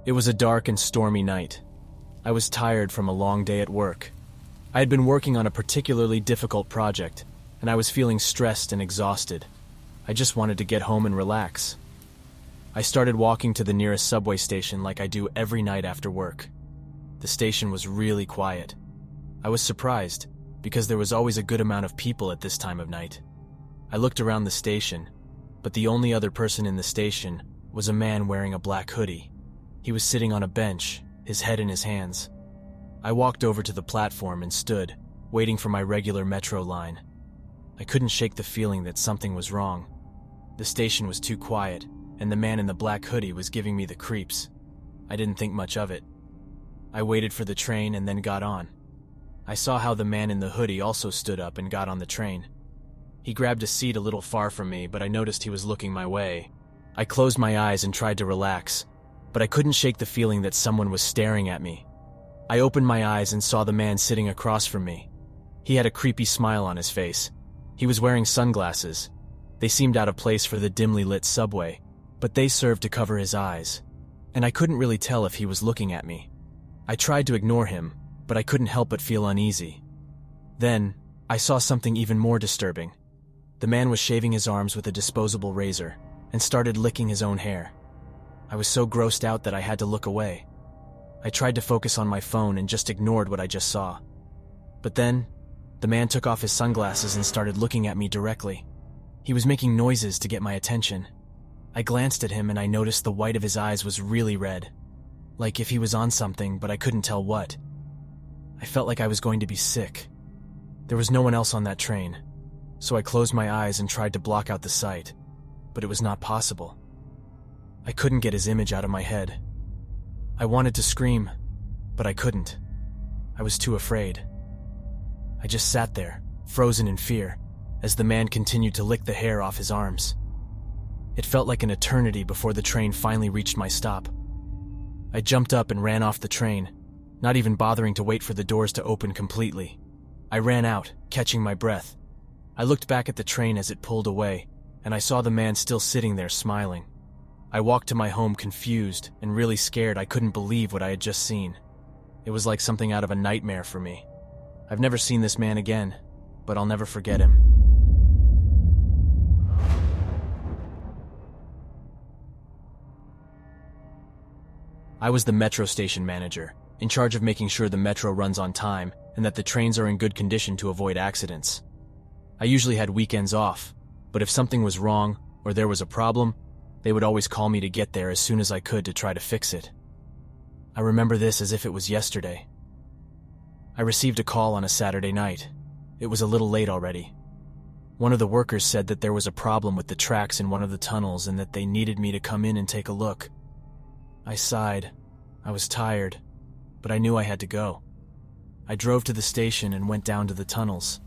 It was a dark and stormy night. I was tired from a long day at work. I had been working on a particularly difficult project, and I was feeling stressed and exhausted. I just wanted to get home and relax. I started walking to the nearest subway station like I do every night after work. The station was really quiet. I was surprised, because there was always a good amount of people at this time of night. I looked around the station, but the only other person in the station was a man wearing a black hoodie. He was sitting on a bench, his head in his hands. I walked over to the platform and stood, waiting for my regular metro line. I couldn't shake the feeling that something was wrong. The station was too quiet, and the man in the black hoodie was giving me the creeps. I didn't think much of it. I waited for the train and then got on. I saw how the man in the hoodie also stood up and got on the train. He grabbed a seat a little far from me, but I noticed he was looking my way. I closed my eyes and tried to relax, but I couldn't shake the feeling that someone was staring at me. I opened my eyes and saw the man sitting across from me. He had a creepy smile on his face. He was wearing sunglasses. They seemed out of place for the dimly lit subway, but they served to cover his eyes, and I couldn't really tell if he was looking at me. I tried to ignore him, but I couldn't help but feel uneasy. Then, I saw something even more disturbing. The man was shaving his arms with a disposable razor and started licking his own hair. I was so grossed out that I had to look away. I tried to focus on my phone and just ignored what I just saw. But then, the man took off his sunglasses and started looking at me directly. He was making noises to get my attention. I glanced at him and I noticed the white of his eyes was really red, like if he was on something, but I couldn't tell what. I felt like I was going to be sick. There was no one else on that train, so I closed my eyes and tried to block out the sight, but it was not possible. I couldn't get his image out of my head. I wanted to scream, but I couldn't. I was too afraid. I just sat there, frozen in fear, as the man continued to lick the hair off his arms. It felt like an eternity before the train finally reached my stop. I jumped up and ran off the train, not even bothering to wait for the doors to open completely. I ran out, catching my breath. I looked back at the train as it pulled away, and I saw the man still sitting there smiling. I walked to my home confused and really scared. I couldn't believe what I had just seen. It was like something out of a nightmare for me. I've never seen this man again, but I'll never forget him. I was the metro station manager, in charge of making sure the metro runs on time and that the trains are in good condition to avoid accidents. I usually had weekends off, but if something was wrong or there was a problem, they would always call me to get there as soon as I could to try to fix it. I remember this as if it was yesterday. I received a call on a Saturday night. It was a little late already. One of the workers said that there was a problem with the tracks in one of the tunnels and that they needed me to come in and take a look. I sighed. I was tired, but I knew I had to go. I drove to the station and went down to the tunnels.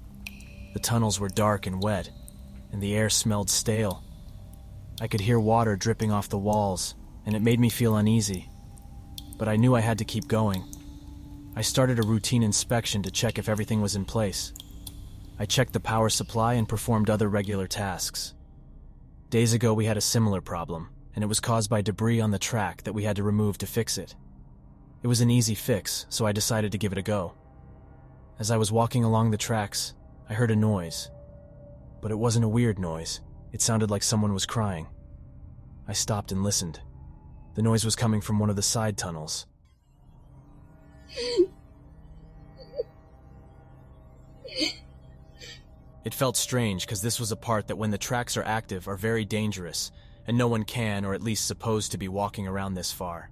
The tunnels were dark and wet, and the air smelled stale. I could hear water dripping off the walls, and it made me feel uneasy. But I knew I had to keep going. I started a routine inspection to check if everything was in place. I checked the power supply and performed other regular tasks. Days ago we had a similar problem, and it was caused by debris on the track that we had to remove to fix it. It was an easy fix, so I decided to give it a go. As I was walking along the tracks, I heard a noise. But it wasn't a weird noise. It sounded like someone was crying. I stopped and listened. The noise was coming from one of the side tunnels. It felt strange because this was a part that when the tracks are active are very dangerous, and no one can or at least supposed to be walking around this far.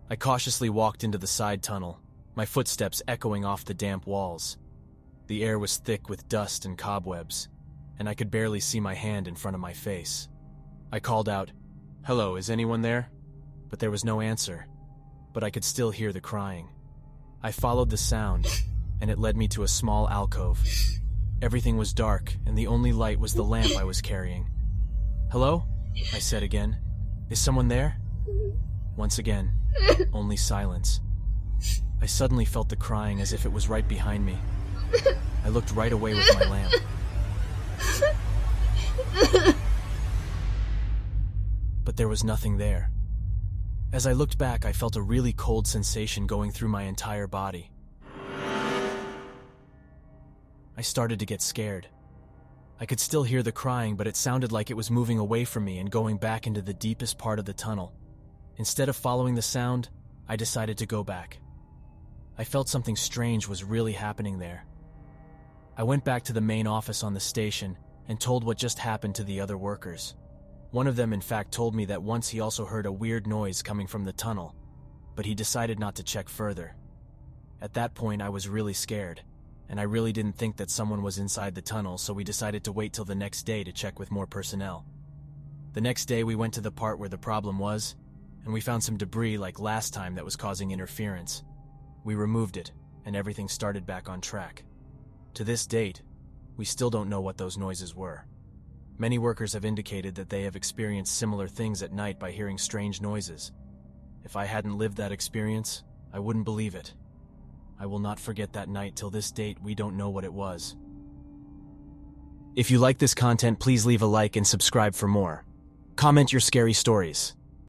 I cautiously walked into the side tunnel, my footsteps echoing off the damp walls. The air was thick with dust and cobwebs, and I could barely see my hand in front of my face. I called out, "Hello, is anyone there?" But there was no answer, but I could still hear the crying. I followed the sound, and it led me to a small alcove. Everything was dark, and the only light was the lamp I was carrying. "Hello?" I said again. "Is someone there?" Once again, only silence. I suddenly felt the crying as if it was right behind me. I looked right away with my lamp. But there was nothing there. As I looked back, I felt a really cold sensation going through my entire body. I started to get scared. I could still hear the crying, but it sounded like it was moving away from me and going back into the deepest part of the tunnel. Instead of following the sound, I decided to go back. I felt something strange was really happening there. I went back to the main office on the station and told what just happened to the other workers. One of them, in fact, told me that once he also heard a weird noise coming from the tunnel, but he decided not to check further. At that point, I was really scared, and I really didn't think that someone was inside the tunnel, so we decided to wait till the next day to check with more personnel. The next day, we went to the part where the problem was, and we found some debris like last time that was causing interference. We removed it, and everything started back on track. To this date, we still don't know what those noises were. Many workers have indicated that they have experienced similar things at night by hearing strange noises. If I hadn't lived that experience, I wouldn't believe it. I will not forget that night. Till this date, we don't know what it was. If you like this content, please leave a like and subscribe for more. Comment your scary stories.